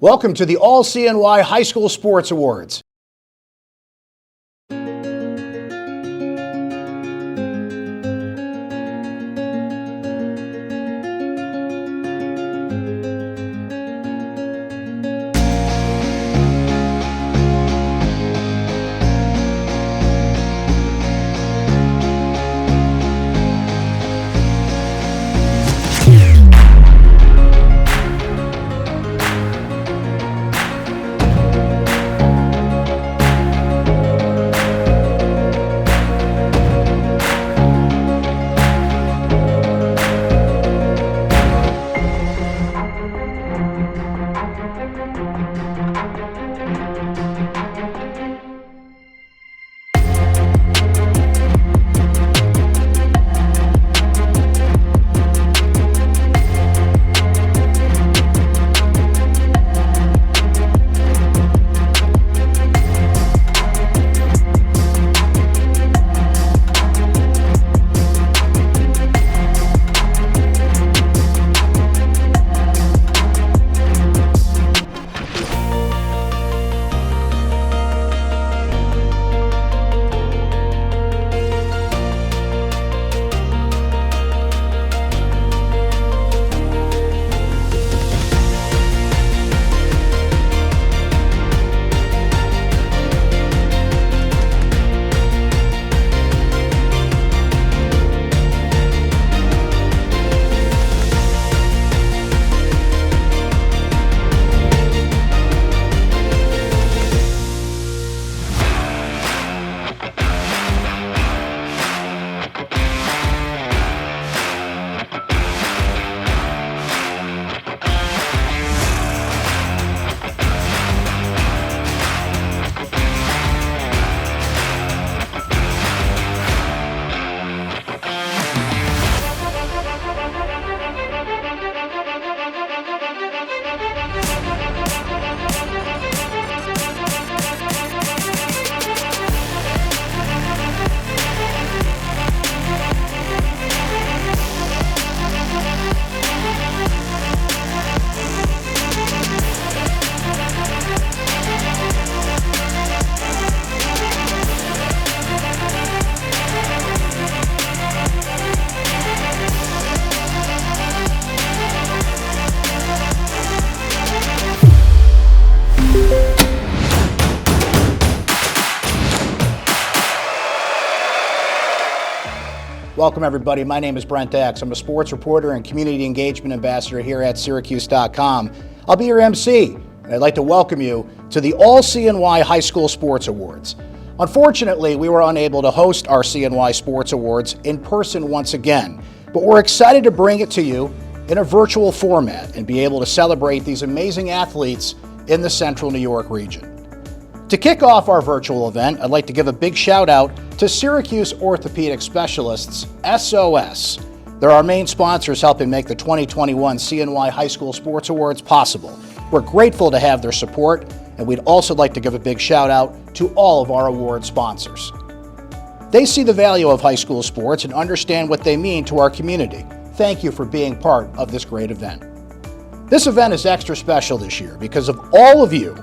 Welcome to the All-CNY High School Sports Awards. Welcome everybody, my name is Brent Axe. I'm a sports reporter and community engagement ambassador here at syracuse.com. I'll be your MC, and I'd like to welcome you to the All-CNY High School Sports Awards. Unfortunately, we were unable to host our CNY Sports Awards in person once again, but we're excited to bring it to you in a virtual format and be able to celebrate these amazing athletes in the Central New York region. To kick off our virtual event, I'd like to give a big shout out to Syracuse Orthopedic Specialists, SOS. They're our main sponsors helping make the 2021 CNY High School Sports Awards possible. We're grateful to have their support, and we'd also like to give a big shout out to all of our award sponsors. They see the value of high school sports and understand what they mean to our community. Thank you for being part of this great event. This event is extra special this year because of all of you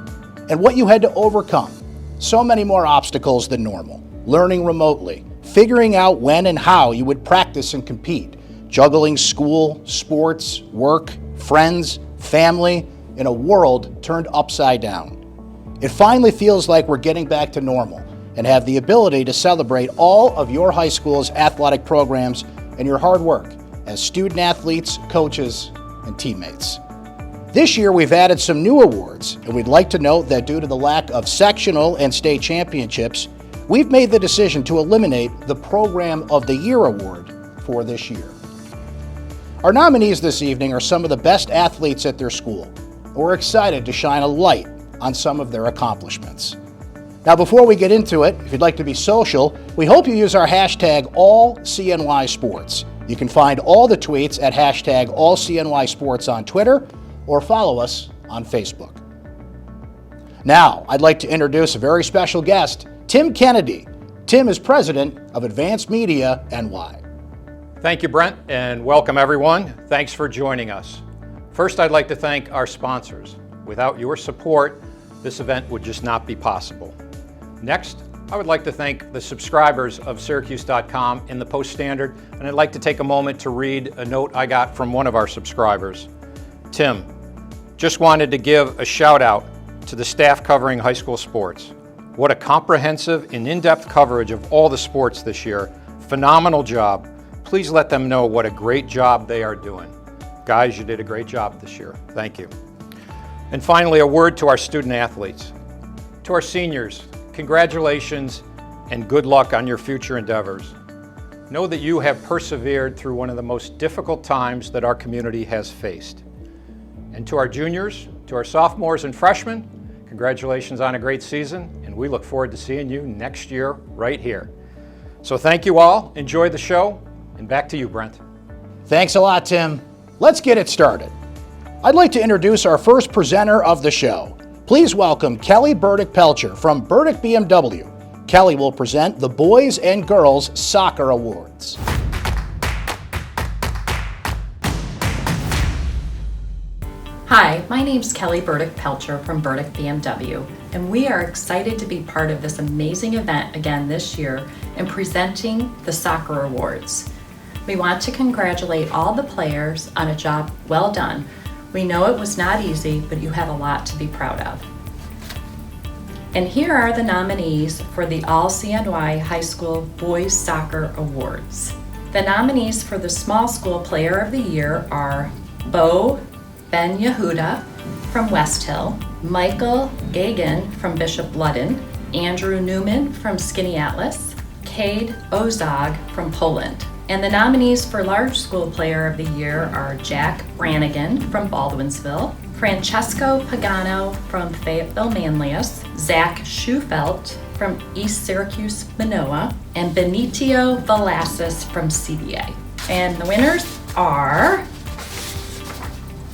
and what you had to overcome. So many more obstacles than normal. Learning remotely, figuring out when and how you would practice and compete, juggling school, sports, work, friends, family, in a world turned upside down. It finally feels like we're getting back to normal and have the ability to celebrate all of your high school's athletic programs and your hard work as student athletes, coaches, and teammates. This year, we've added some new awards, and we'd like to note that due to the lack of sectional and state championships, we've made the decision to eliminate the Program of the Year award for this year. Our nominees this evening are some of the best athletes at their school. We're excited to shine a light on some of their accomplishments. Now, before we get into it, if you'd like to be social, we hope you use our hashtag AllCNYSports. You can find all the tweets at hashtag AllCNYSports on Twitter, or follow us on Facebook. Now, I'd like to introduce a very special guest, Tim Kennedy. Tim is president of Advanced Media NY. Thank you, Brent, and welcome everyone. Thanks for joining us. First, I'd like to thank our sponsors, Without your support, this event would just not be possible. Next, I would like to thank the subscribers of syracuse.com and the Post-Standard, and I'd like to take a moment to read a note I got from one of our subscribers. Tim, just wanted to give a shout out to the staff covering high school sports. What a comprehensive and in-depth coverage of all the sports this year. Phenomenal job. Please let them know what a great job they are doing. Guys, you did a great job this year. Thank you. And finally, a word to our student athletes. To our seniors, congratulations and good luck on your future endeavors. Know that you have persevered through one of the most difficult times that our community has faced. And to our juniors, to our sophomores and freshmen, congratulations on a great season, and we look forward to seeing you next year right here. So thank you all, enjoy the show, and back to you, Brent. Thanks a lot, Tim. Let's get it started. I'd like to introduce our first presenter of the show. Please welcome Kelly Burdick-Pelcher from Burdick BMW. Kelly will present the Boys and Girls Soccer Awards. Hi, my name's Kelly Burdick-Pelcher from Burdick BMW, and we are excited to be part of this amazing event again this year in presenting the Soccer Awards. We want to congratulate all the players on a job well done. We know it was not easy, but you have a lot to be proud of. And here are the nominees for the All-CNY High School Boys Soccer Awards. The nominees for the Small School Player of the Year are Bo Ben Yehuda from West Hill, Michael Gagan from Bishop Ludden, Andrew Newman from Skinny Atlas, Cade Ozog from Poland. And the nominees for Large School Player of the Year are Jack Brannigan from Baldwinsville, Francesco Pagano from Fayetteville Manlius, Zach Schufelt from East Syracuse Manoa, and Benitio Velasquez from CBA. And the winners are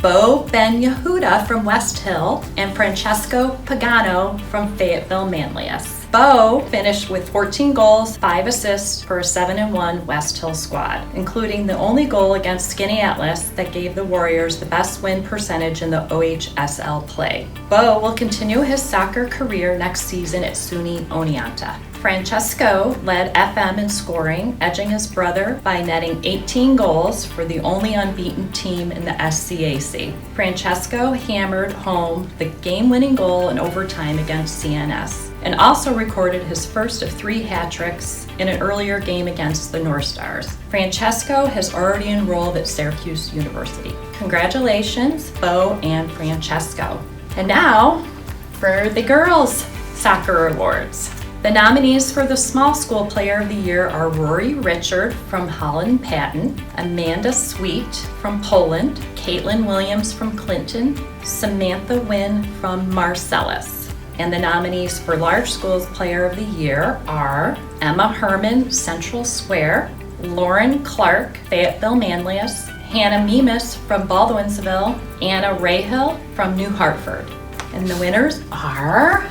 Bo Ben Yehuda from West Hill and Francesco Pagano from Fayetteville Manlius. Bo finished with 14 goals, 5 assists for a 7-1 West Hill squad, including the only goal against Skinny Atlas that gave the Warriors the best win percentage in the OHSL play. Bo will continue his soccer career next season at SUNY Oneonta. Francesco led FM in scoring, edging his brother by netting 18 goals for the only unbeaten team in the SCAC. Francesco hammered home the game-winning goal in overtime against CNS, and also recorded his first of 3 hat-tricks in an earlier game against the North Stars. Francesco has already enrolled at Syracuse University. Congratulations, Bo and Francesco. And now for the Girls Soccer Awards. The nominees for the Small School Player of the Year are Rory Richard from Holland Patton, Amanda Sweet from Poland, Caitlin Williams from Clinton, Samantha Wynn from Marcellus. And the nominees for Large Schools Player of the Year are Emma Herman, Central Square, Lauren Clark, Fayetteville Manlius, Hannah Mimas from Baldwinsville, Anna Rahill from New Hartford. And the winners are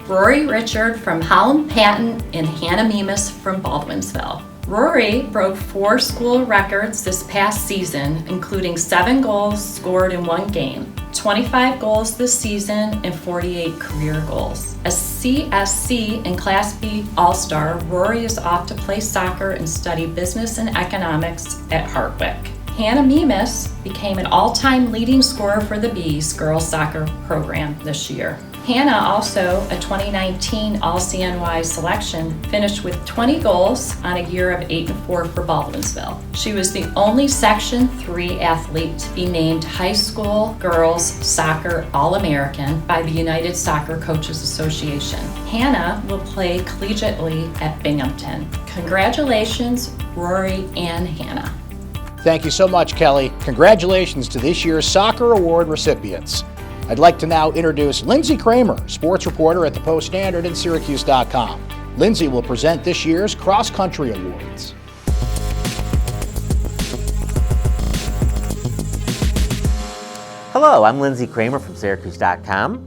Rory Richard from Holland Patton and Hannah Mimas from Baldwinsville. Rory broke 4 school records this past season, including 7 goals scored in 1 game, 25 goals this season, and 48 career goals. A CSC and Class B All-Star, Rory is off to play soccer and study business and economics at Hartwick. Hannah Mimas became an all-time leading scorer for the Bees girls soccer program this year. Hannah, also a 2019 All-CNY selection, finished with 20 goals on a year of 8-4 for Baldwinsville. She was the only Section 3 athlete to be named High School Girls Soccer All-American by the United Soccer Coaches Association. Hannah will play collegiately at Binghamton. Congratulations, Rory and Hannah. Thank you so much, Kelly. Congratulations to this year's Soccer Award recipients. I'd like to now introduce Lindsay Kramer, sports reporter at the Post-Standard and syracuse.com. Lindsay will present this year's Cross Country Awards. Hello, I'm Lindsay Kramer from syracuse.com.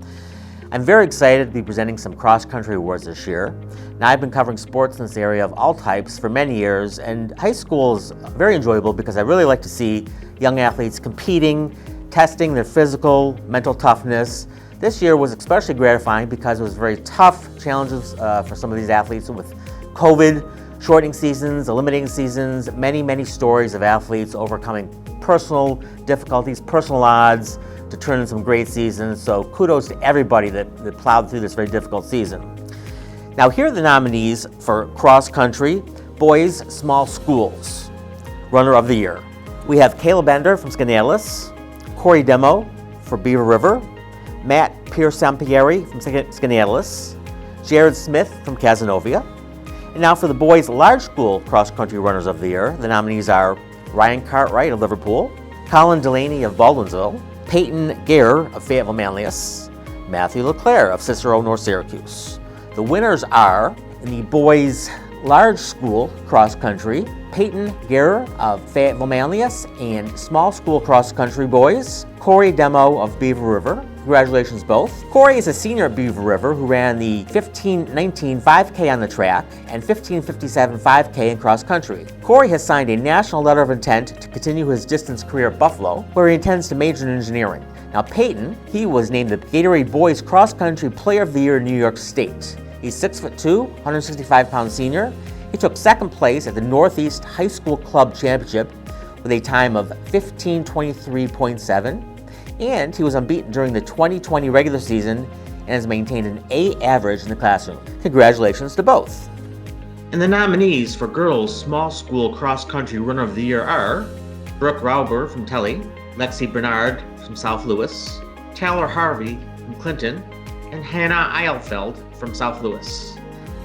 I'm very excited to be presenting some cross-country awards this year. Now, I've been covering sports in this area of all types for many years, and high school is very enjoyable because I really like to see young athletes competing, testing their physical, mental toughness. This year was especially gratifying because it was very tough challenges for some of these athletes with COVID, shortening seasons, eliminating seasons, many stories of athletes overcoming personal difficulties, personal odds to turn in some great seasons. So kudos to everybody that plowed through this very difficult season. Now here are the nominees for cross country, boys small schools, runner of the year. We have Caleb Bender from Skaneateles, Corey Demo for Beaver River, Matt Piersampieri from Skaneateles, Jared Smith from Cazenovia. And now for the boys large school cross country runners of the year, the nominees are Ryan Cartwright of Liverpool, Colin Delaney of Baldwinsville, Peyton Gare of Fayetteville Manlius, Matthew LeClaire of Cicero North Syracuse. The winners are, in the boys large school cross country, Peyton Gare of Fayetteville Manlius, and small school cross country boys, Corey Demo of Beaver River. Congratulations both. Corey is a senior at Beaver River who ran the 15:19 5K on the track and 15:57 5K in cross country. Corey has signed a national letter of intent to continue his distance career at Buffalo, where he intends to major in engineering. Now Peyton, he was named the Gatorade Boys Cross Country Player of the Year in New York State. He's 6'2", 165-pound senior. He took second place at the Northeast High School Club Championship with a time of 15:23.7, and he was unbeaten during the 2020 regular season and has maintained an A average in the classroom. Congratulations to both. And the nominees for girls small school cross country runner of the year are Brooke Rauber from Telly, Lexi Bernard from South Louis, Taylor Harvey from Clinton, and Hannah Eilfeld from South Louis.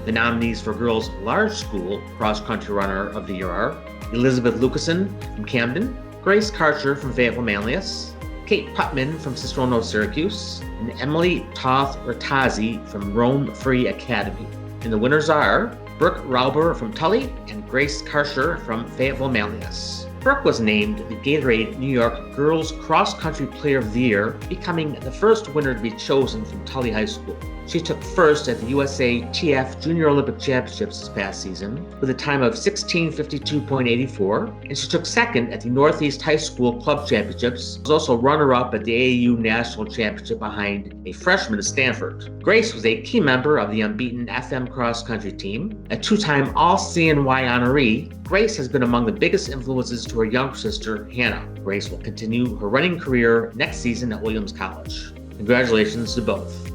The nominees for girls large school cross country runner of the year are Elizabeth Lucasen from Camden, Grace Karcher from Fayetteville Manlius, Kate Putman from Cicero North Syracuse, and Emily Toth-Urtazi from Rome Free Academy. And the winners are Brooke Rauber from Tully and Grace Karcher from Fayetteville Manlius. Brooke was named the Gatorade New York Girls Cross Country Player of the Year, becoming the first winner to be chosen from Tully High School. She took first at the USA TF Junior Olympic Championships this past season with a time of 16:52.84, and she took second at the Northeast High School Club Championships. She was also runner-up at the AAU National Championship behind a freshman at Stanford. Grace was a key member of the unbeaten FM cross country team. A two-time All-CNY honoree, Grace has been among the biggest influences to her younger sister, Hannah. Grace will continue her running career next season at Williams College. Congratulations to both.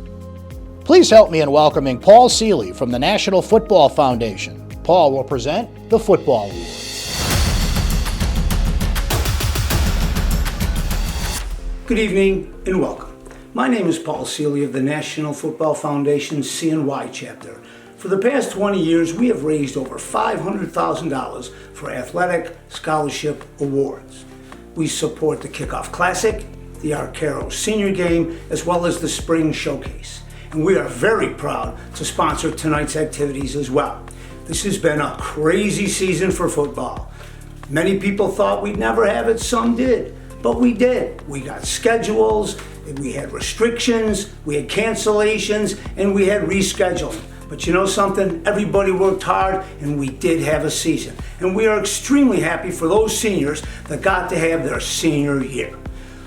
Please help me in welcoming Paul Seeley from the National Football Foundation. Paul will present the Football Awards. Good evening and welcome. My name is Paul Seeley of the National Football Foundation's CNY chapter. For the past 20 years, we have raised over $500,000 for athletic scholarship awards. We support the Kickoff Classic, the Arcaro Senior Game, as well as the Spring Showcase. And we are very proud to sponsor tonight's activities as well. This has been a crazy season for football. Many people thought we'd never have it, some did, but we did. We got schedules, we had restrictions, we had cancellations, and we had rescheduling. But you know something? Everybody worked hard and we did have a season. And we are extremely happy for those seniors that got to have their senior year.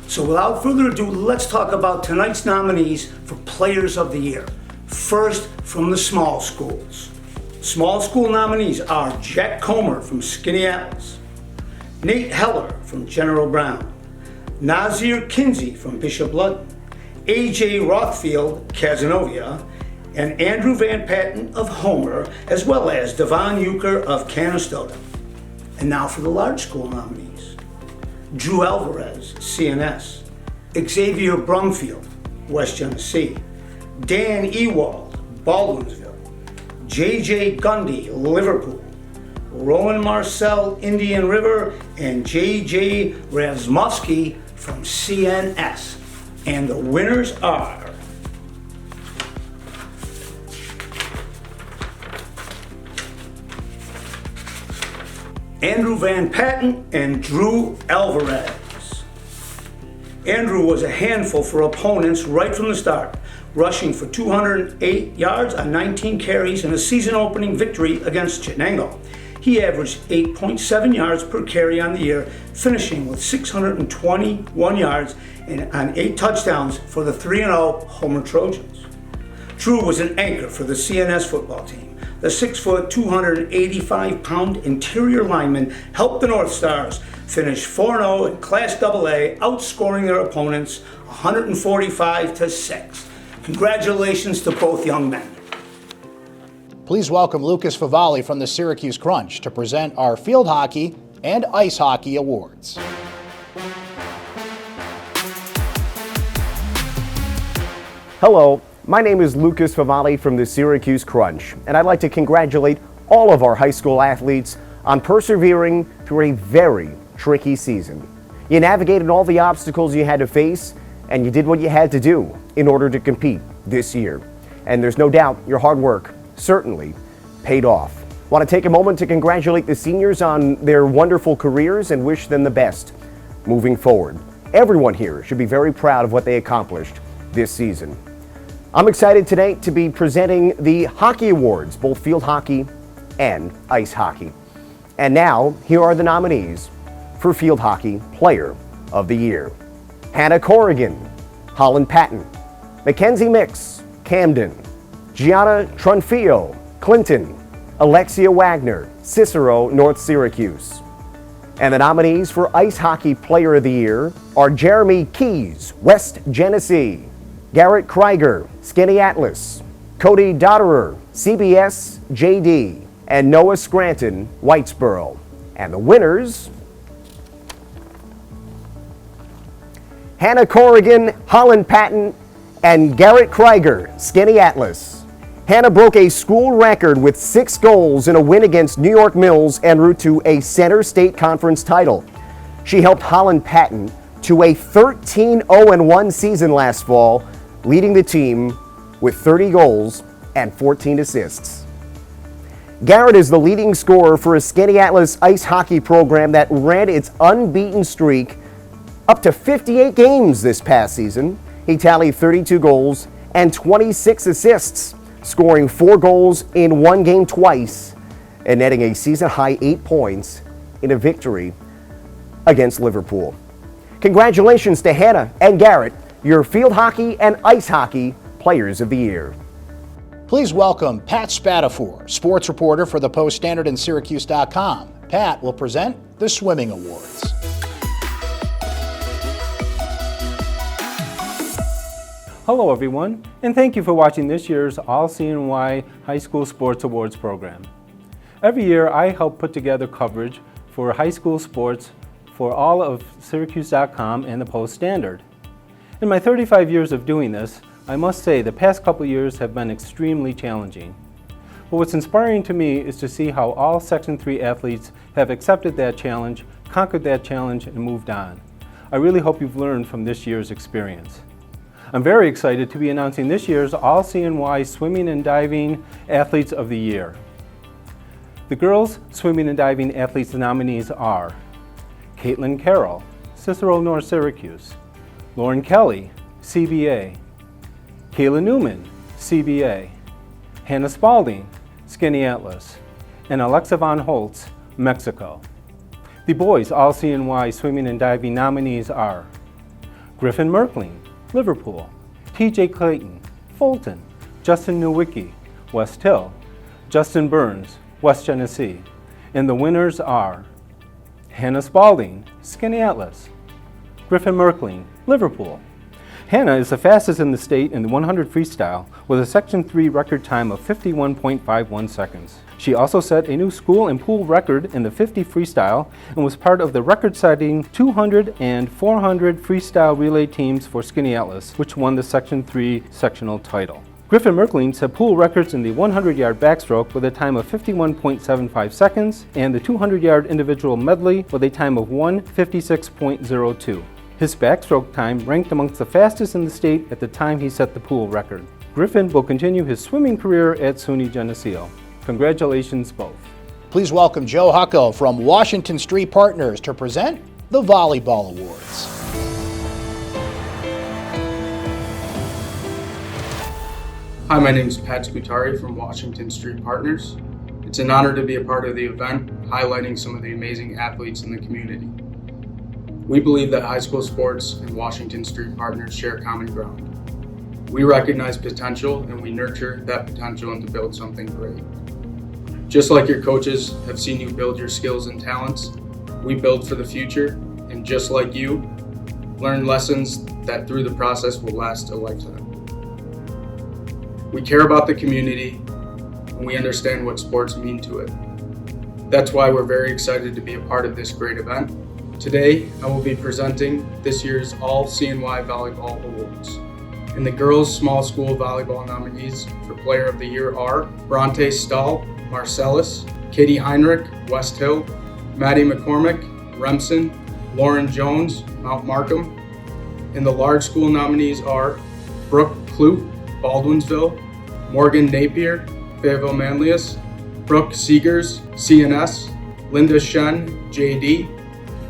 So without further ado, let's talk about tonight's nominees for Players of the Year. First, from the small schools. Small school nominees are Jack Comer from Skaneateles, Nate Heller from General Brown, Nazir Kinsey from Bishop Ludden, AJ Rothfield, Cazenovia, and Andrew Van Patten of Homer, as well as Devon Euchre of Canastota. And now for the large school nominees. Drew Alvarez, CNS, Xavier Brumfield, West Genesee, Dan Ewald, Baldwinsville, JJ Gundy, Liverpool, Rowan Marcel, Indian River, and JJ Razmovsky from CNS. And the winners are Andrew Van Patten and Drew Alvarez. Andrew was a handful for opponents right from the start, rushing for 208 yards on 19 carries in a season-opening victory against Chenango. He averaged 8.7 yards per carry on the year, finishing with 621 yards and on 8 touchdowns for the 3-0 Homer Trojans. Drew was an anchor for the CNS football team. The 6', 285-pound interior lineman helped the North Stars finish 4-0 in Class AA, outscoring their opponents 145-6. Congratulations to both young men. Please welcome Lucas Favali from the Syracuse Crunch to present our field hockey and ice hockey awards. Hello, my name is Lucas Favali from the Syracuse Crunch, and I'd like to congratulate all of our high school athletes on persevering through a very tricky season. You navigated all the obstacles you had to face, and you did what you had to do in order to compete this year. And there's no doubt your hard work certainly paid off. Want to take a moment to congratulate the seniors on their wonderful careers and wish them the best moving forward. Everyone here should be very proud of what they accomplished this season. I'm excited today to be presenting the hockey awards, both field hockey and ice hockey. And now, here are the nominees for Field Hockey Player of the Year. Hannah Corrigan, Holland Patton, Mackenzie Mix, Camden, Gianna Trunfio, Clinton, Alexia Wagner, Cicero, North Syracuse. And the nominees for Ice Hockey Player of the Year are Jeremy Keys, West Genesee, Garrett Krieger, Skinny Atlas, Cody Dotterer, CBS, JD, and Noah Scranton, Whitesboro. And the winners: Hannah Corrigan, Holland Patton, and Garrett Krieger, Skinny Atlas. Hannah broke a school record with 6 goals in a win against New York Mills en route to a Center State Conference title. She helped Holland Patton to a 13-0-1 season last fall, leading the team with 30 goals and 14 assists. Garrett is the leading scorer for a Skinny Atlas ice hockey program that ran its unbeaten streak up to 58 games this past season. He tallied 32 goals and 26 assists, scoring 4 goals in 1 game twice and netting a season-high 8 points in a victory against Liverpool. Congratulations to Hannah and Garrett, your field hockey and ice hockey players of the year. Please welcome Pat Spatafor, sports reporter for the Post-Standard and syracuse.com. Pat will present the swimming awards. Hello everyone, and thank you for watching this year's All-CNY High School Sports Awards program. Every year I help put together coverage for high school sports for all of syracuse.com and the Post-Standard. In my 35 years of doing this, I must say the past couple years have been extremely challenging. But what's inspiring to me is to see how all Section 3 athletes have accepted that challenge, conquered that challenge, and moved on. I really hope you've learned from this year's experience. I'm very excited to be announcing this year's All-CNY Swimming and Diving Athletes of the Year. The girls' swimming and diving athletes nominees are Caitlin Carroll, Cicero North Syracuse, Lauren Kelly, CBA, Kayla Newman, CBA, Hannah Spalding, Skinny Atlas, and Alexa Von Holtz, Mexico. The boys' All-CNY Swimming and Diving nominees are Griffin Merkling, Liverpool, TJ Clayton, Fulton, Justin Nowicki, West Hill, Justin Burns, West Genesee, and the winners are Hannah Spalding, Skinny Atlas, Griffin Merkling, Liverpool. Hannah is the fastest in the state in the 100 freestyle with a Section 3 record time of 51.51 seconds. She also set a new school and pool record in the 50 freestyle and was part of the record-setting 200 and 400 freestyle relay teams for Skinny Atlas, which won the Section 3 sectional title. Griffin Merkling set pool records in the 100-yard backstroke with a time of 51.75 seconds and the 200-yard individual medley with a time of 1:56.02. His backstroke time ranked amongst the fastest in the state at the time he set the pool record. Griffin will continue his swimming career at SUNY Geneseo. Congratulations both. Please welcome Joe Hucko from Washington Street Partners to present the Volleyball Awards. Hi, my name is Pat Scutari from Washington Street Partners. It's an honor to be a part of the event, highlighting some of the amazing athletes in the community. We believe that high school sports and Washington Street Partners share common ground. We recognize potential and we nurture that potential and to build something great. Just like your coaches have seen you build your skills and talents, we build for the future, and just like you, learn lessons that through the process will last a lifetime. We care about the community and we understand what sports mean to it. That's why we're very excited to be a part of this great event. Today, I will be presenting this year's All-CNY Volleyball Awards. And the girls' small school volleyball nominees for Player of the Year are Bronte Stahl, Marcellus, Katie Heinrich, West Hill, Maddie McCormick, Remsen, Lauren Jones, Mount Markham. And the large school nominees are Brooke Clute, Baldwinsville, Morgan Napier, Fayetteville Manlius, Brooke Seegers, CNS, Linda Shen, JD.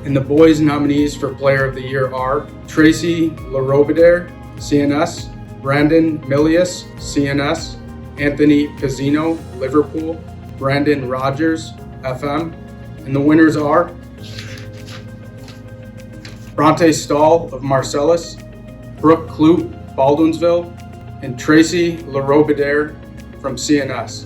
And the boys' nominees for Player of the Year are Tracy LaRobidere, CNS, Brandon Milius, CNS, Anthony Pizzino, Liverpool, Brandon Rogers, FM, and the winners are Bronte Stahl of Marcellus, Brooke Clute, Baldwinsville, and Tracy LaRobidere from CNS.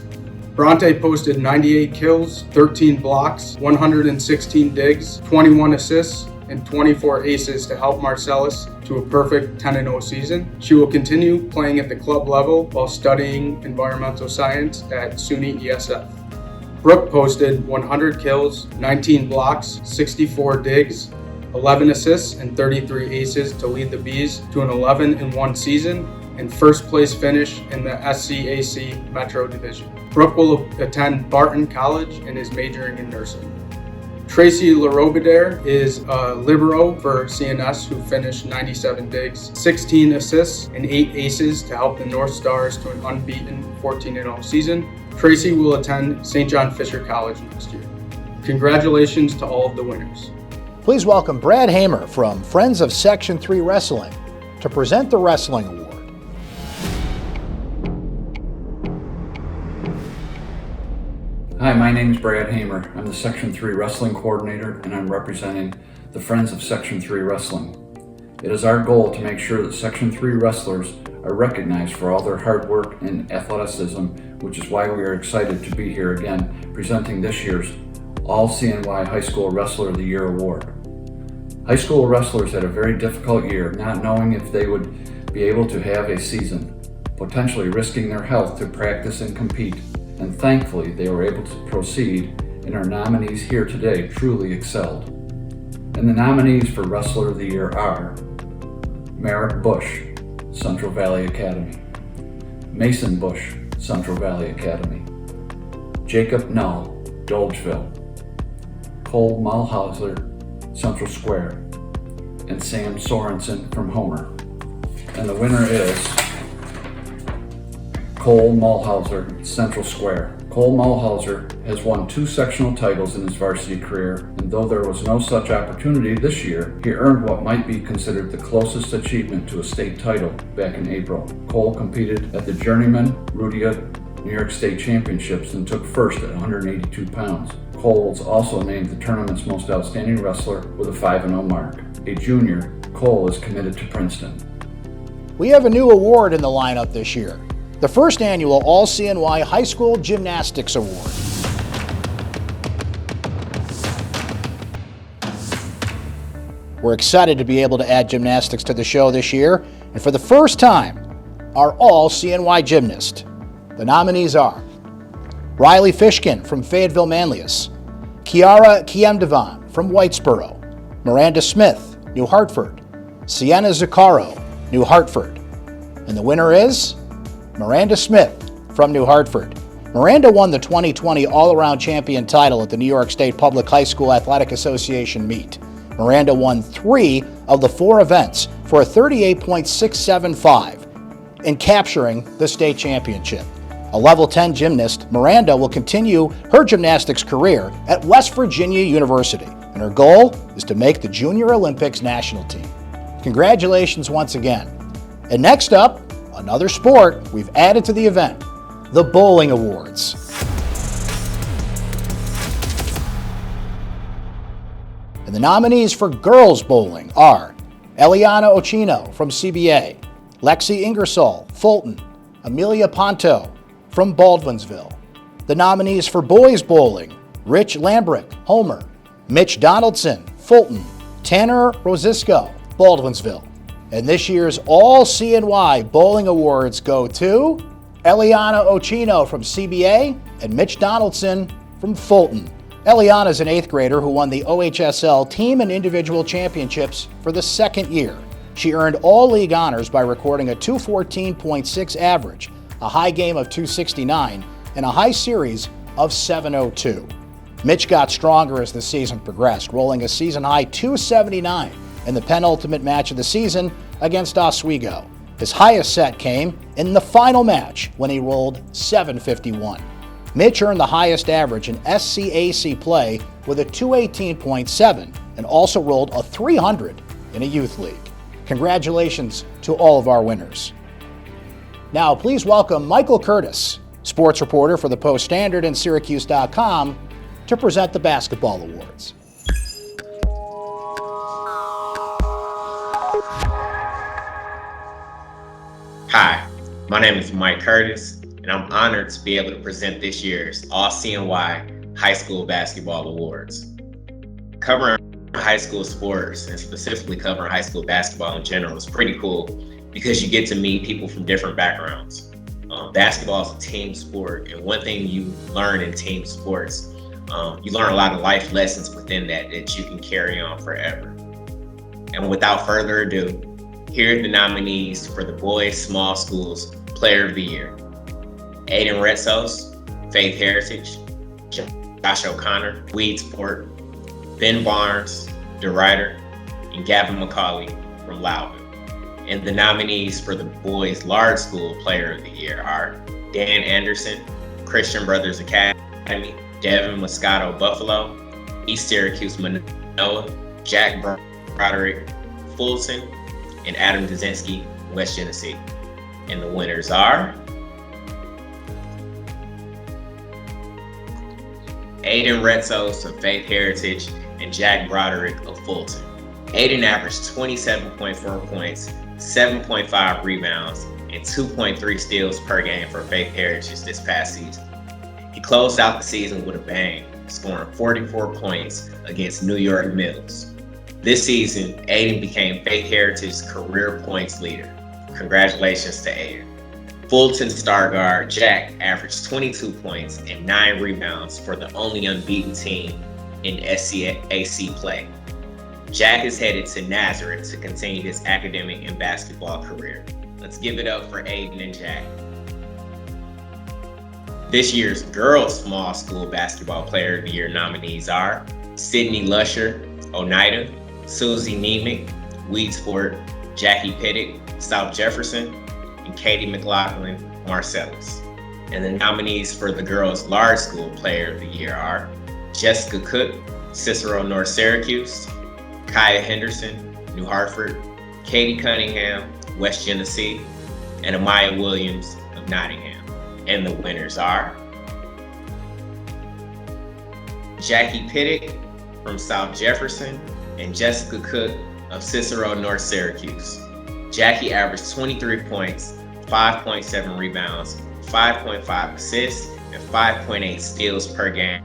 Bronte posted 98 kills, 13 blocks, 116 digs, 21 assists, and 24 aces to help Marcellus to a perfect 10-0 season. She will continue playing at the club level while studying environmental science at SUNY ESF. Brooke posted 100 kills, 19 blocks, 64 digs, 11 assists, and 33 aces to lead the Bees to an 11-1 season and first place finish in the SCAC Metro Division. Brooke will attend Barton College and is majoring in nursing. Tracy LaRobidere is a libero for CNS who finished 97 digs, 16 assists, and 8 aces to help the North Stars to an unbeaten 14-0 season. Tracy will attend St. John Fisher College next year. Congratulations to all of the winners. Please welcome Brad Hamer from Friends of Section 3 Wrestling to present the Wrestling Award. Hi, my name is Brad Hamer. I'm the Section 3 Wrestling Coordinator and I'm representing the Friends of Section 3 Wrestling. It is our goal to make sure that Section 3 wrestlers are recognized for all their hard work and athleticism, which is why we are excited to be here again presenting this year's All-CNY High School Wrestler of the Year Award. High school wrestlers had a very difficult year, not knowing if they would be able to have a season, potentially risking their health to practice and compete. And thankfully, they were able to proceed, and our nominees here today truly excelled. And the nominees for Wrestler of the Year are Merrick Bush, Central Valley Academy; Mason Bush, Central Valley Academy; Jacob Null, Dolgeville; Cole Mulhauser, Central Square; and Sam Sorensen from Homer. And the winner is Cole Mulhauser, Central Square. Cole Mulhauser has won 2 sectional titles in his varsity career, and though there was no such opportunity this year, he earned what might be considered the closest achievement to a state title back in April. Cole competed at the Journeyman Rudia New York State Championships and took first at 182 pounds. Cole was also named the tournament's most outstanding wrestler with a 5-0 mark. A junior, Cole is committed to Princeton. We have a new award in the lineup this year. The first annual All-CNY High School Gymnastics Award. We're excited to be able to add gymnastics to the show this year, and for the first time, our All-CNY gymnast. The nominees are Riley Fishkin from Fayetteville Manlius, Kiara Kiemdevan from Whitesboro, Miranda Smith, New Hartford, Sienna Zuccaro, New Hartford, and the winner is Miranda Smith from New Hartford. Miranda won the 2020 All-Around Champion title at the New York State Public High School Athletic Association meet. Miranda won 3 of the 4 events for a 38.675 in capturing the state championship. A level 10 gymnast, Miranda will continue her gymnastics career at West Virginia University, and her goal is to make the Junior Olympics national team. Congratulations once again. And next up, another sport we've added to the event, the Bowling Awards. And the nominees for girls bowling are Eliana Ochino from CBA, Lexi Ingersoll, Fulton, Amelia Ponto from Baldwinsville. The nominees for boys bowling, Rich Lambrick, Homer, Mitch Donaldson, Fulton, Tanner Rosisco, Baldwinsville. And this year's All-CNY Bowling Awards go to Eliana Ochino from CBA and Mitch Donaldson from Fulton. Eliana is an 8th grader who won the OHSL team and individual championships for the 2nd year. She earned all league honors by recording a 214.6 average, a high game of 269, and a high series of 702. Mitch got stronger as the season progressed, rolling a season-high 279 in the penultimate match of the season against Oswego. His highest set came in the final match when he rolled 751. Mitch earned the highest average in SCAC play with a 218.7 and also rolled a 300 in a youth league. Congratulations to all of our winners. Now, please welcome Michael Curtis, sports reporter for the Post-Standard and syracuse.com, to present the basketball awards. Hi, my name is Mike Curtis, and I'm honored to be able to present this year's All-CNY High School Basketball Awards. Covering high school sports, and specifically covering high school basketball in general, is pretty cool because you get to meet people from different backgrounds. Basketball is a team sport, and one thing you learn in team sports, you learn a lot of life lessons within that you can carry on forever. And without further ado, here are the nominees for the Boys Small Schools Player of the Year. Aiden Retzos, Faith Heritage, Josh O'Connor, Weedsport, Ben Barnes, DeRuyter, and Gavin McCauley from Loudon. And the nominees for the Boys Large School Player of the Year are Dan Anderson, Christian Brothers Academy, Devin Moscato Buffalo, East Syracuse Manoa, Jack Broderick Fulton, and Adam Dzinski, West Genesee. And the winners are Aiden Retzos of Faith Heritage and Jack Broderick of Fulton. Aiden averaged 27.4 points, 7.5 rebounds, and 2.3 steals per game for Faith Heritage this past season. He closed out the season with a bang, scoring 44 points against New York Mills. This season, Aiden became Faith Heritage's career points leader. Congratulations to Aiden. Fulton star guard Jack averaged 22 points and 9 rebounds for the only unbeaten team in SCAC play. Jack is headed to Nazareth to continue his academic and basketball career. Let's give it up for Aiden and Jack. This year's Girls Small School Basketball Player of the Year nominees are Sydney Lusher, Oneida, Susie Nemick, Weedsport, Jackie Pittick, South Jefferson, and Katie McLaughlin, Marcellus. And the nominees for the Girls Large School Player of the Year are Jessica Cook, Cicero North Syracuse, Kaya Henderson, New Hartford, Katie Cunningham, West Genesee, and Amaya Williams of Nottingham. And the winners are Jackie Pittick from South Jefferson and Jessica Cook of Cicero North Syracuse. Jackie averaged 23 points, 5.7 rebounds, 5.5 assists, and 5.8 steals per game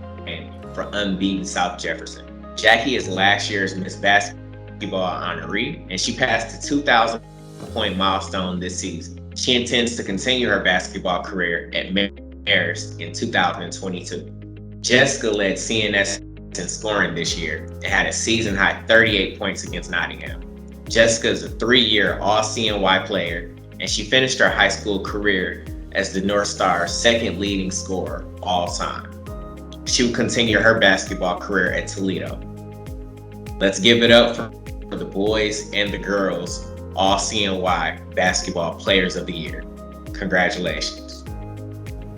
for unbeaten South Jefferson. Jackie is last year's Miss Basketball honoree, and she passed the 2,000 point milestone this season. She intends to continue her basketball career at Marist in 2022. Jessica led CNS in scoring this year and had a season-high 38 points against Nottingham. Jessica is a 3-year All-CNY player, and she finished her high school career as the North Star's second leading scorer all time. She will continue her basketball career at Toledo. Let's give it up for the boys and the girls All-CNY Basketball Players of the Year. Congratulations.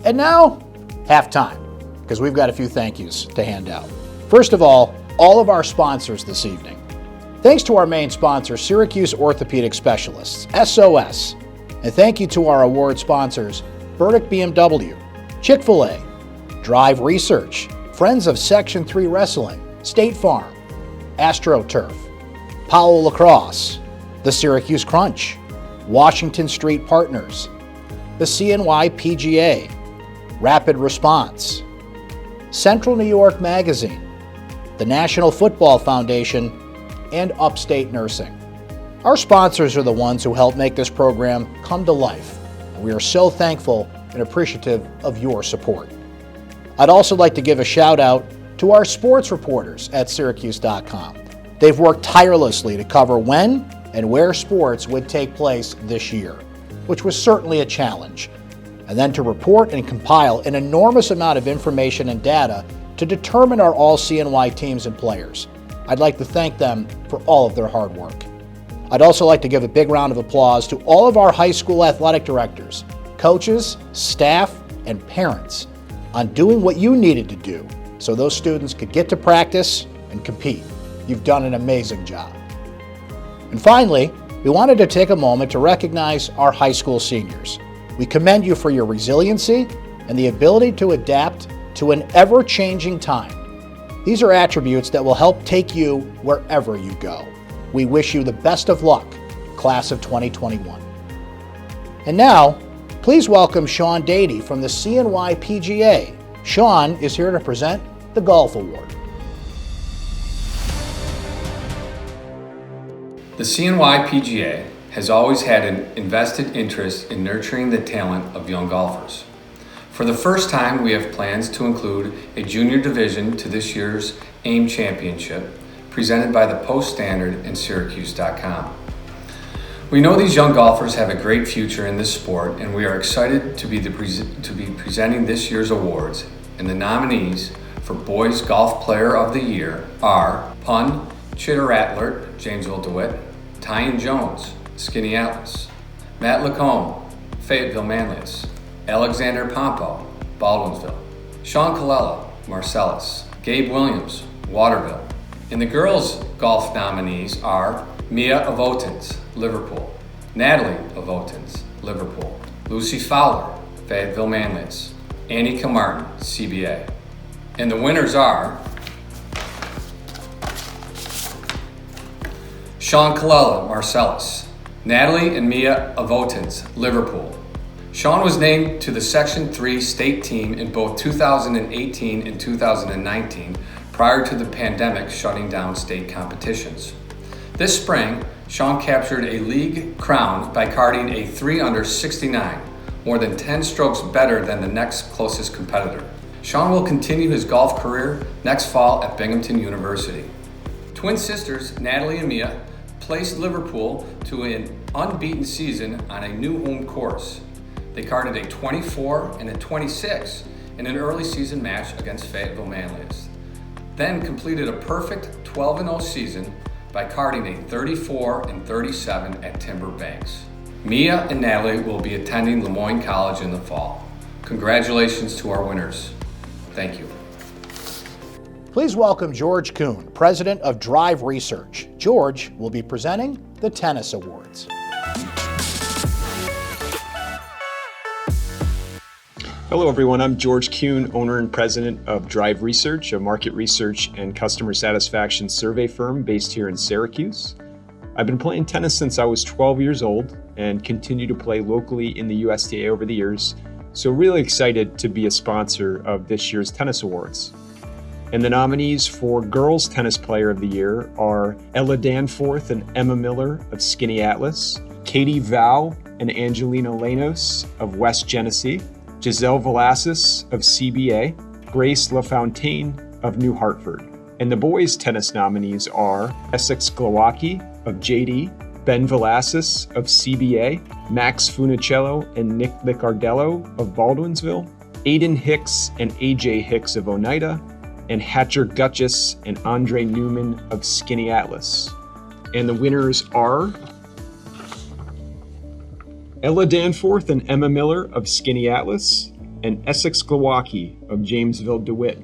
And now, halftime, because we've got a few thank yous to hand out. First of all of our sponsors this evening. Thanks to our main sponsor, Syracuse Orthopedic Specialists, SOS. And thank you to our award sponsors, Burdick BMW, Chick-fil-A, Drive Research, Friends of Section 3 Wrestling, State Farm, AstroTurf, Powell Lacrosse, the Syracuse Crunch, Washington Street Partners, the CNY PGA, Rapid Response, Central New York Magazine, the National Football Foundation, and Upstate Nursing. Our sponsors are the ones who help make this program come to life, and we are so thankful and appreciative of your support. I'd also like to give a shout out to our sports reporters at syracuse.com. They've worked tirelessly to cover when and where sports would take place this year, which was certainly a challenge, and then to report and compile an enormous amount of information and data to determine our All-CNY teams and players. I'd like to thank them for all of their hard work. I'd also like to give a big round of applause to all of our high school athletic directors, coaches, staff, and parents on doing what you needed to do so those students could get to practice and compete. You've done an amazing job. And finally, we wanted to take a moment to recognize our high school seniors. We commend you for your resiliency and the ability to adapt to an ever-changing time. These are attributes that will help take you wherever you go. We wish you the best of luck, class of 2021. And now, please welcome Sean Dady from the CNY PGA. Sean is here to present the Golf Award. The CNY PGA has always had an invested interest in nurturing the talent of young golfers. For the first time, we have plans to include a junior division to this year's AIM Championship, presented by the Post Standard and syracuse.com. We know these young golfers have a great future in this sport, and we are excited to be presenting this year's awards. And the nominees for Boys Golf Player of the Year are Pun Chitter-Rattler, Jamesville DeWitt; Tyan Jones, Skinny Atlas; Matt Lacombe, Fayetteville Manlius; Alexander Pompo, Baldwinsville; Sean Colella, Marcellus; Gabe Williams, Waterville. And the girls' golf nominees are Mia Avotins, Liverpool; Natalie Avotins, Liverpool; Lucy Fowler, Fayetteville Manlius; Annie Kilmartin, CBA. And the winners are Sean Colella, Marcellus; Natalie and Mia Avotins, Liverpool. Sean was named to the Section 3 state team in both 2018 and 2019, prior to the pandemic shutting down state competitions. This spring, Sean captured a league crown by carding a 3 under 69, more than 10 strokes better than the next closest competitor. Sean will continue his golf career next fall at Binghamton University. Twin sisters Natalie and Mia placed Liverpool to an unbeaten season on a new home course. They carded a 24 and a 26 in an early season match against Fayetteville Manlius, then completed a perfect 12-0 season by carding a 34 and 37 at Timber Banks. Mia and Natalie will be attending Lemoyne College in the fall. Congratulations to our winners. Thank you. Please welcome George Kuhn, President of Drive Research. George will be presenting the Tennis Awards. Hello everyone, I'm George Kuhn, owner and president of Drive Research, a market research and customer satisfaction survey firm based here in Syracuse. I've been playing tennis since I was 12 years old and continue to play locally in the USTA over the years, so really excited to be a sponsor of this year's Tennis Awards. And the nominees for Girls Tennis Player of the Year are Ella Danforth and Emma Miller of Skinny Atlas, Katie Vow and Angelina Lanos of West Genesee, Giselle Velasquez of CBA, Grace LaFontaine of New Hartford. And the boys' tennis nominees are Essex Glowacki of JD, Ben Velasquez of CBA, Max Funicello and Nick Licardello of Baldwinsville, Aiden Hicks and AJ Hicks of Oneida, and Hatcher Gutchess and Andre Newman of Skinny Atlas. And the winners are Ella Danforth and Emma Miller of Skinny Atlas, and Essex Glowacki of Jamesville DeWitt.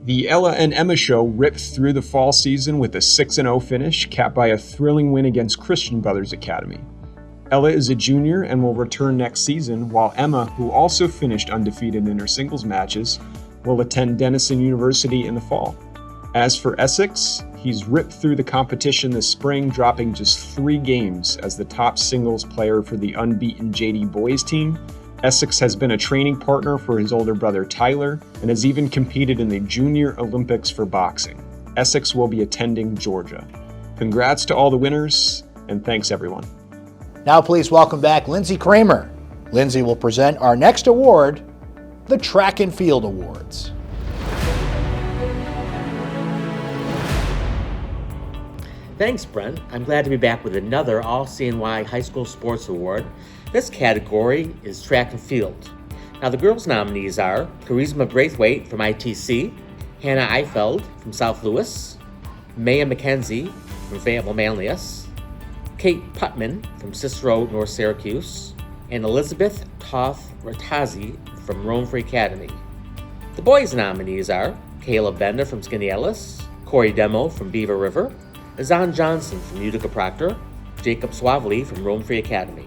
The Ella and Emma show ripped through the fall season with a 6-0 finish, capped by a thrilling win against Christian Brothers Academy. Ella is a junior and will return next season, while Emma, who also finished undefeated in her singles matches, will attend Denison University in the fall. As for Essex, he's ripped through the competition this spring, dropping just 3 games as the top singles player for the unbeaten JD boys team. Essex has been a training partner for his older brother Tyler and has even competed in the Junior Olympics for boxing. Essex will be attending Georgia. Congrats to all the winners, and thanks everyone. Now please welcome back Lindsay Kramer. Lindsay will present our next award, the Track and Field Awards. Thanks, Brent. I'm glad to be back with another All-CNY High School Sports Award. This category is track and field. Now, the girls' nominees are Charisma Braithwaite from ITC, Hannah Eifeld from South Louis, Maya McKenzie from Fayetteville Manlius, Kate Putman from Cicero North Syracuse, and Elizabeth Toth-Ratazzi from Rome Free Academy. The boys' nominees are Caleb Bender from Skaneateles, Corey Demo from Beaver River, Azan Johnson from Utica Proctor, Jacob Swavely from Rome Free Academy.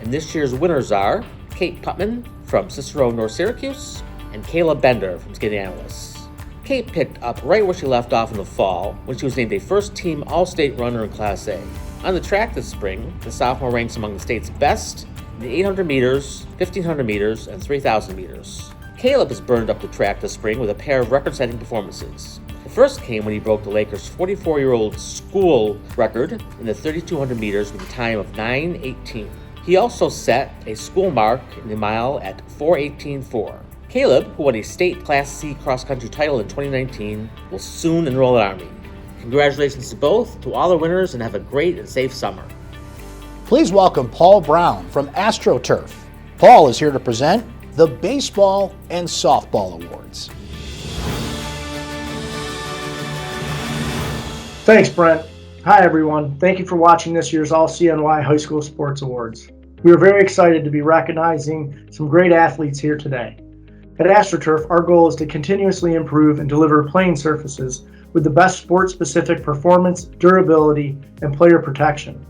And this year's winners are Kate Putman from Cicero North Syracuse and Caleb Bender from Skaneateles. Kate picked up right where she left off in the fall when she was named a first-team All-State runner in Class A. On the track this spring, the sophomore ranks among the state's best in the 800 meters, 1500 meters, and 3000 meters. Caleb has burned up the track this spring with a pair of record-setting performances. The first came when he broke the Lakers' 44-year-old school record in the 3200 meters with a time of 9:18. He also set a school mark in the mile at 4:18.4. Caleb, who won a state Class C cross-country title in 2019, will soon enroll at Army. Congratulations to both, to all the winners, and have a great and safe summer. Please welcome Paul Brown from AstroTurf. Paul is here to present the Baseball and Softball Awards. Thanks, Brent. Hi, everyone. Thank you for watching this year's All-CNY High School Sports Awards. We are very excited to be recognizing some great athletes here today. At AstroTurf, our goal is to continuously improve and deliver playing surfaces with the best sport-specific performance, durability, and player protection.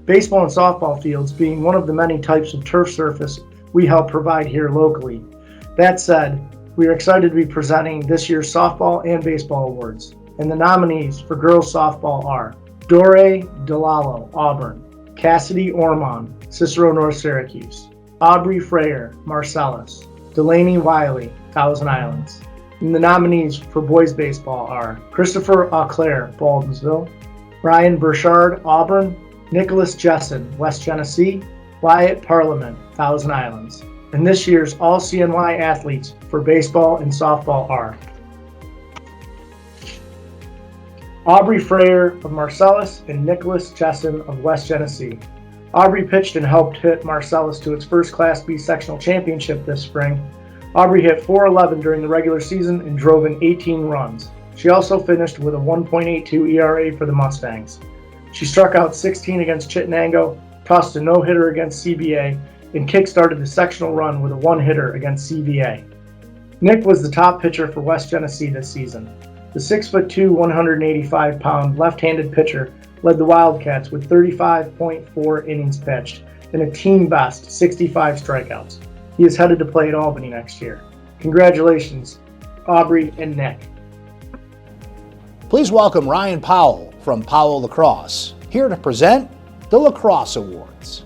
Baseball and softball fields being one of the many types of turf surface we help provide here locally. That said, we are excited to be presenting this year's softball and baseball awards. And the nominees for girls softball are Dore DeLallo, Auburn, Cassidy Ormond, Cicero North Syracuse, Aubrey Freyer, Marcellus, Delaney Wiley, Thousand Islands. And the nominees for boys baseball are Christopher Auclair, Baldwinsville, Ryan Burchard, Auburn, Nicholas Jessen, West Genesee, Wyatt Parliament, Thousand Islands. And this year's All-CNY athletes for baseball and softball are Aubrey Freyer of Marcellus and Nicholas Jessen of West Genesee. Aubrey pitched and helped hit Marcellus to its first Class B sectional championship this spring. Aubrey hit .411 during the regular season and drove in 18 runs. She also finished with a 1.82 ERA for the Mustangs. She struck out 16 against Chittenango, tossed a no-hitter against CBA, and kick-started the sectional run with a one-hitter against CVA. Nick was the top pitcher for West Genesee this season. The 6'2", 185-pound left-handed pitcher led the Wildcats with 35.4 innings pitched and a team-best 65 strikeouts. He is headed to play at Albany next year. Congratulations, Aubrey and Nick. Please welcome Ryan Powell from Powell Lacrosse, here to present the Lacrosse Awards.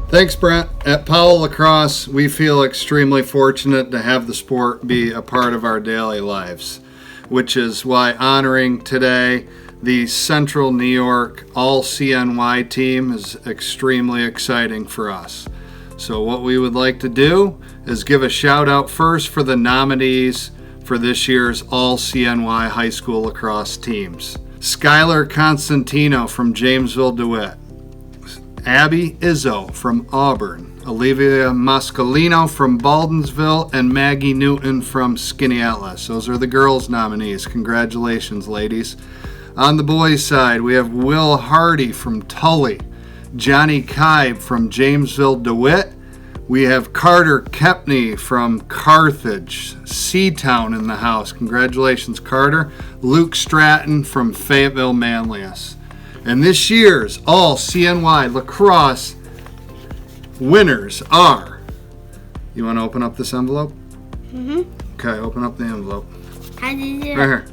Thanks, Brent. At Powell Lacrosse, we feel extremely fortunate to have the sport be a part of our daily lives, which is why honoring today the Central New York All-CNY team is extremely exciting for us. So what we would like to do is give a shout out first for the nominees for this year's All-CNY high school lacrosse teams. Skylar Constantino from Jamesville DeWitt, Abby Izzo from Auburn, Olivia Mascalino from Baldwinsville, and Maggie Newton from Skaneateles. Those are the girls' nominees. Congratulations, ladies. On the boys' side, we have Will Hardy from Tully, Johnny Kibe from Jamesville DeWitt. We have Carter Kepney from Carthage, Seatown in the house. Congratulations, Carter. Luke Stratton from Fayetteville Manlius. And this year's All-CNY lacrosse winners are, you want to open up this envelope? Okay, open up the envelope. How do you do Right here.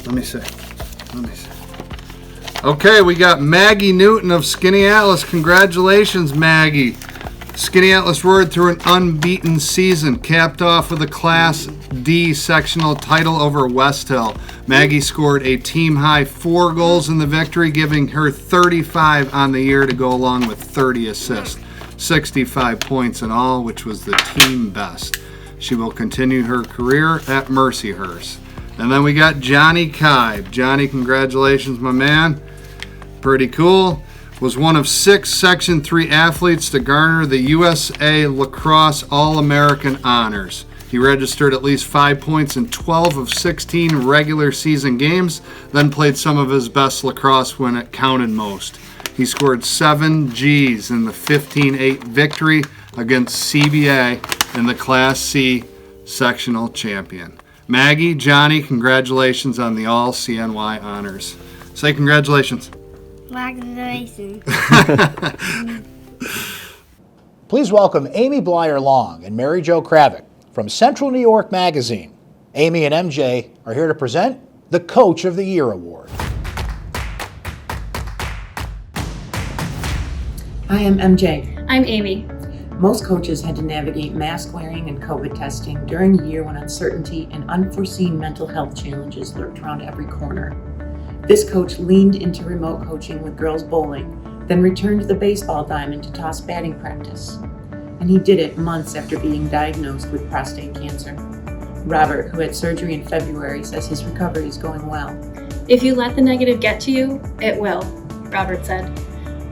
Let me see. Okay, we got Maggie Newton of Skinny Atlas. Congratulations, Maggie. Skinny Atlas roared through an unbeaten season, capped off with a Class D sectional title over West Hill. Maggie scored a team-high 4 goals in the victory, giving her 35 on the year to go along with 30 assists. 65 points in all, which was the team best. She will continue her career at Mercyhurst. And then we got Johnny Kibe. Johnny, congratulations, my man. Pretty cool. Was one of 6 Section 3 athletes to garner the USA Lacrosse All-American honors. He registered at least 5 points in 12 of 16 regular season games, then played some of his best lacrosse when it counted most. He scored 7 Gs in the 15-8 victory against CBA in the Class C sectional champion. Maggie, Johnny, congratulations on the All-CNY honors. Say congratulations. Congratulations. Please welcome Amy Blyer-Long and Mary Jo Kravick from Central New York Magazine. Amy and MJ are here to present the Coach of the Year Award. Hi, I'm MJ. I'm Amy. Most coaches had to navigate mask wearing and COVID testing during a year when uncertainty and unforeseen mental health challenges lurked around every corner. This coach leaned into remote coaching with girls bowling, then returned to the baseball diamond to toss batting practice. And he did it months after being diagnosed with prostate cancer. Robert, who had surgery in February, says his recovery is going well. If you let the negative get to you, it will, Robert said.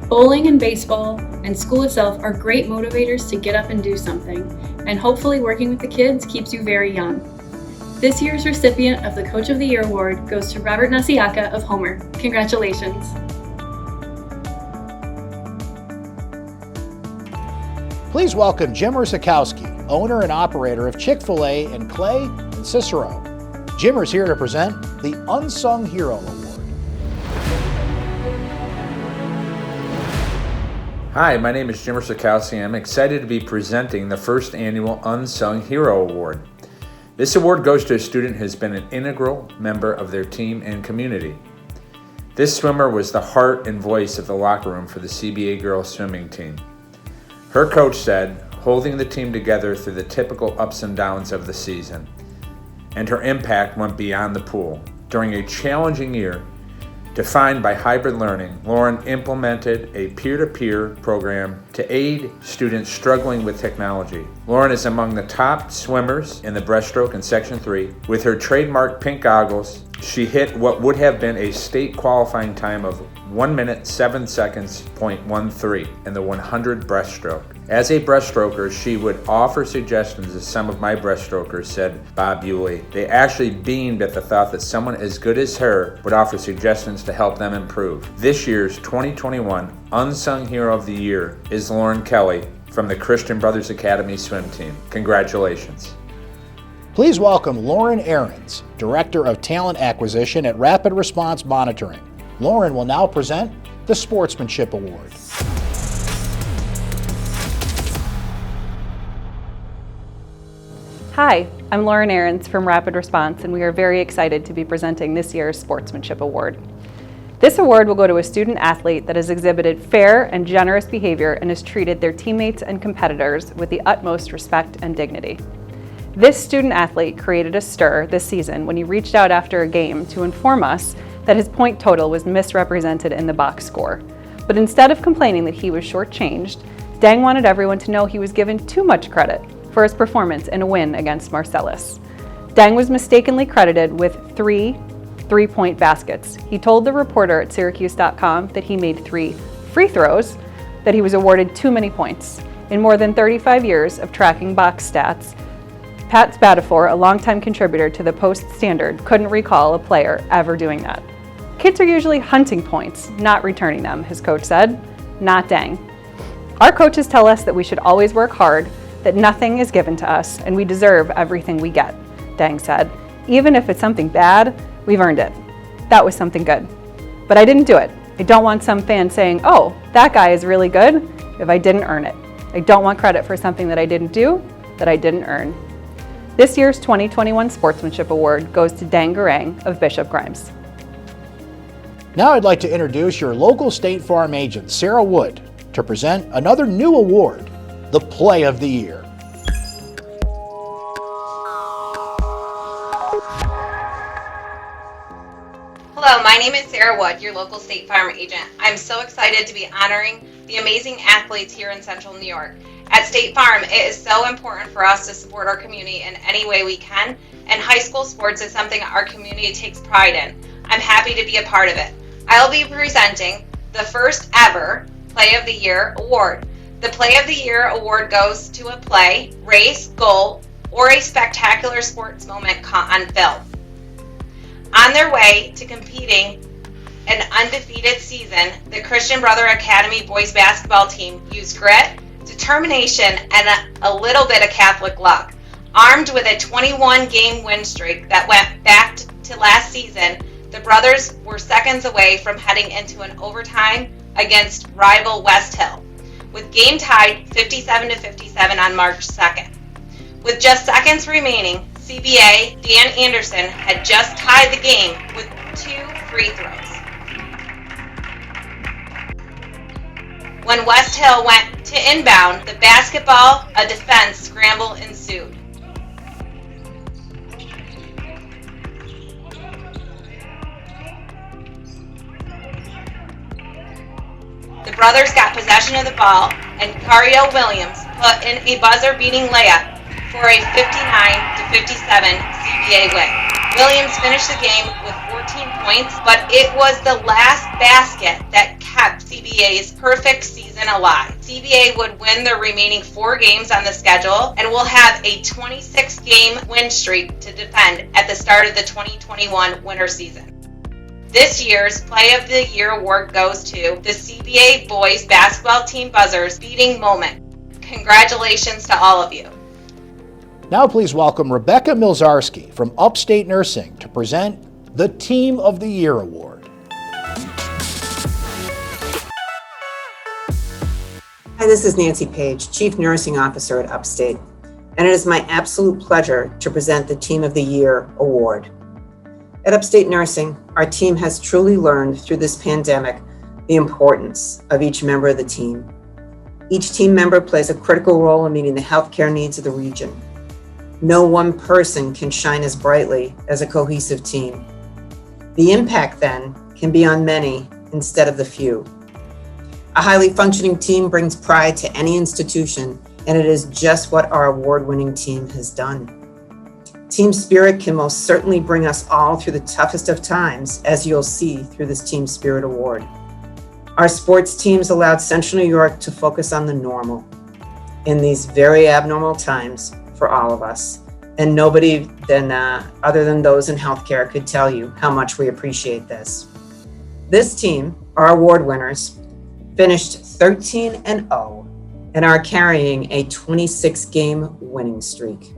Bowling and baseball and school itself are great motivators to get up and do something, and hopefully working with the kids keeps you very young. This year's recipient of the Coach of the Year Award goes to Robert Nasiaka of Homer. Congratulations. Please welcome Jim Ursakowski, owner and operator of Chick-fil-A in Clay and Cicero. Jim is here to present the Unsung Hero Award. Hi, my name is Jim Ursakowski. I'm excited to be presenting the first annual Unsung Hero Award. This award goes to a student who has been an integral member of their team and community. This swimmer was the heart and voice of the locker room for the CBA girls swimming team. Her coach said, holding the team together through the typical ups and downs of the season. And her impact went beyond the pool. During a challenging year, defined by hybrid learning, Lauren implemented a peer-to-peer program to aid students struggling with technology. Lauren is among the top swimmers in the breaststroke in Section 3. With her trademark pink goggles, she hit what would have been a state qualifying time of 1 minute 7 seconds, .13 in the 100 breaststroke. As a breaststroker, she would offer suggestions as some of my breaststrokers, said Bob Bewley. They actually beamed at the thought that someone as good as her would offer suggestions to help them improve. This year's 2021 Unsung Hero of the Year is Lauren Kelly from the Christian Brothers Academy swim team. Congratulations. Please welcome Lauren Ahrens, Director of Talent Acquisition at Rapid Response Monitoring. Lauren will now present the Sportsmanship Award. Hi, I'm Lauren Ahrens from Rapid Response, and we are very excited to be presenting this year's Sportsmanship Award. This award will go to a student athlete that has exhibited fair and generous behavior and has treated their teammates and competitors with the utmost respect and dignity. This student athlete created a stir this season when he reached out after a game to inform us that his point total was misrepresented in the box score. But instead of complaining that he was shortchanged, Dang wanted everyone to know he was given too much credit for his performance in a win against Marcellus. Dang was mistakenly credited with 3 3-point baskets. He told the reporter at syracuse.com that he made 3 free throws, that he was awarded too many points. In more than 35 years of tracking box stats, Pat Spatafor, a longtime contributor to the Post-Standard, couldn't recall a player ever doing that. Kids are usually hunting points, not returning them, his coach said. Not Dang. Our coaches tell us that we should always work hard, that nothing is given to us, and we deserve everything we get, Dang said. Even if it's something bad, we've earned it. That was something good. But I didn't do it. I don't want some fan saying, oh, that guy is really good, if I didn't earn it. I don't want credit for something that I didn't do, that I didn't earn. This year's 2021 Sportsmanship Award goes to Dan Garang of Bishop Grimes. Now I'd like to introduce your local State Farm agent, Sarah Wood, to present another new award, the Play of the Year. Hello, my name is Sarah Wood, your local State Farm agent. I'm so excited to be honoring the amazing athletes here in Central New York. At State Farm, it is so important for us to support our community in any way we can, and high school sports is something our community takes pride in. I'm happy to be a part of it. I'll be presenting the first ever Play of the Year award. The Play of the Year award goes to a play, race, goal, or a spectacular sports moment caught on film. On their way to competing an undefeated season, the Christian Brother Academy boys basketball team used grit, determination, and a little bit of Catholic luck. Armed with a 21-game win streak that went back to last season, the brothers were seconds away from heading into an overtime against rival West Hill, with game tied 57-57 on March 2nd. With just seconds remaining, CBA Dan Anderson had just tied the game with 2 free throws. When West Hill went to inbound the basketball, a defense scramble ensued. The brothers got possession of the ball, and Cario Williams put in a buzzer-beating layup for a 59-57 CBA win. Williams finished the game with 14 points, but it was the last basket that kept CBA's perfect season alive. CBA would win their remaining 4 games on the schedule and will have a 26-game win streak to defend at the start of the 2021 winter season. This year's Play of the Year award goes to the CBA boys basketball team buzzers beating moment. Congratulations to all of you. Now please welcome Rebecca Milzarski from Upstate Nursing to present the Team of the Year Award. Hi, this is Nancy Page, Chief Nursing Officer at Upstate, and it is my absolute pleasure to present the Team of the Year Award. At Upstate Nursing, our team has truly learned through this pandemic the importance of each member of the team. Each team member plays a critical role in meeting the healthcare needs of the region. No one person can shine as brightly as a cohesive team. The impact then can be on many instead of the few. A highly functioning team brings pride to any institution, and it is just what our award-winning team has done. Team spirit can most certainly bring us all through the toughest of times, as you'll see through this Team Spirit Award. Our sports teams allowed Central New York to focus on the normal in these very abnormal times for all of us. And nobody other than those in healthcare could tell you how much we appreciate this. This team, our award winners, finished 13-0 and are carrying a 26-game winning streak.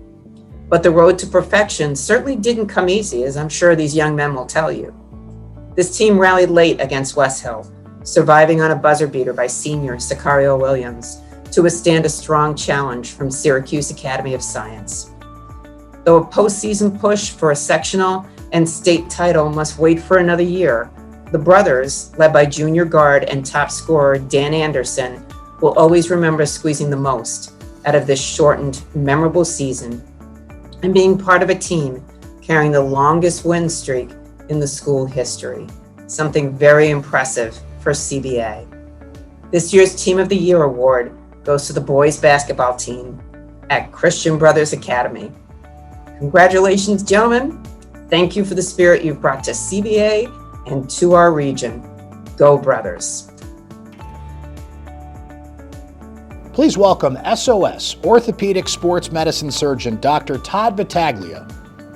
But the road to perfection certainly didn't come easy, as I'm sure these young men will tell you. This team rallied late against West Hill, surviving on a buzzer beater by senior Sicario Williams to withstand a strong challenge from Syracuse Academy of Science. Though a postseason push for a sectional and state title must wait for another year, the brothers, led by junior guard and top scorer Dan Anderson, will always remember squeezing the most out of this shortened, memorable season and being part of a team carrying the longest win streak in the school history, something very impressive for CBA. This year's Team of the Year award goes to the boys basketball team at Christian Brothers Academy. Congratulations, gentlemen. Thank you for the spirit you've brought to CBA and to our region. Go Brothers. Please welcome SOS Orthopedic Sports Medicine Surgeon Dr. Todd Battaglia,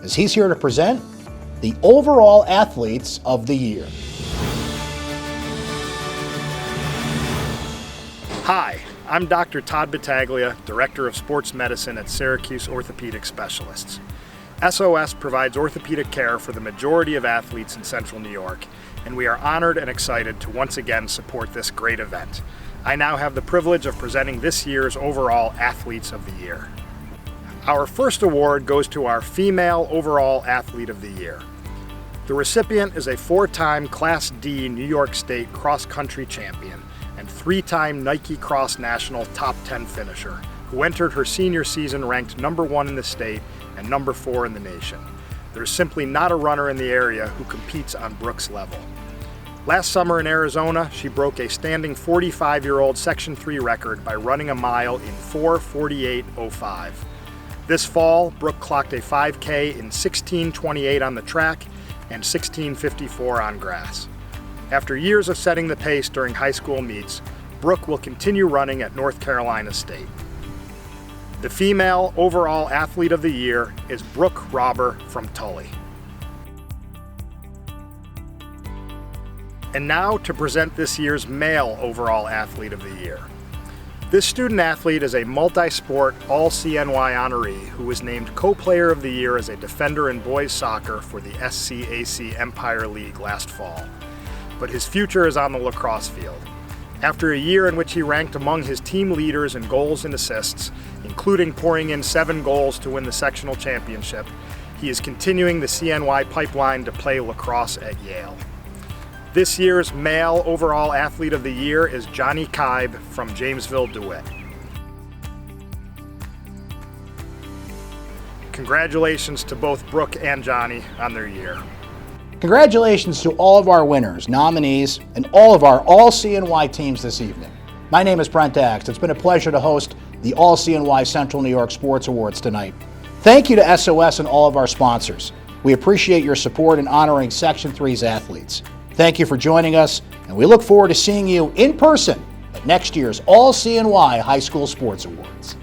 as he's here to present the overall Athletes of the Year. Hi, I'm Dr. Todd Battaglia, Director of Sports Medicine at Syracuse Orthopedic Specialists. SOS provides orthopedic care for the majority of athletes in Central New York, and we are honored and excited to once again support this great event. I now have the privilege of presenting this year's overall Athletes of the Year. Our first award goes to our Female Overall Athlete of the Year. The recipient is a 4-time Class D New York State cross-country champion and 3-time Nike Cross National Top 10 finisher, who entered her senior season ranked number 1 in the state and number 4 in the nation. There's simply not a runner in the area who competes on Brooke's level. Last summer in Arizona, she broke a standing 45-year-old Section 3 record by running a mile in 4:48:05. This fall, Brooke clocked a 5K in 16:28 on the track and 16:54 on grass. After years of setting the pace during high school meets, Brooke will continue running at North Carolina State. The Female Overall Athlete of the Year is Brooke Robber from Tully. And now to present this year's Male Overall Athlete of the Year. This student athlete is a multi-sport All-CNY honoree who was named Co-Player of the Year as a defender in boys soccer for the SCAC Empire League last fall. But his future is on the lacrosse field. After a year in which he ranked among his team leaders in goals and assists, including pouring in 7 goals to win the sectional championship, he is continuing the CNY pipeline to play lacrosse at Yale. This year's Male Overall Athlete of the Year is Johnny Kibe from Jamesville, DeWitt. Congratulations to both Brooke and Johnny on their year. Congratulations to all of our winners, nominees, and all of our All-CNY teams this evening. My name is Brent Axe. It's been a pleasure to host the All-CNY Central New York Sports Awards tonight. Thank you to SOS and all of our sponsors. We appreciate your support in honoring Section 3's athletes. Thank you for joining us, and we look forward to seeing you in person at next year's All-CNY High School Sports Awards.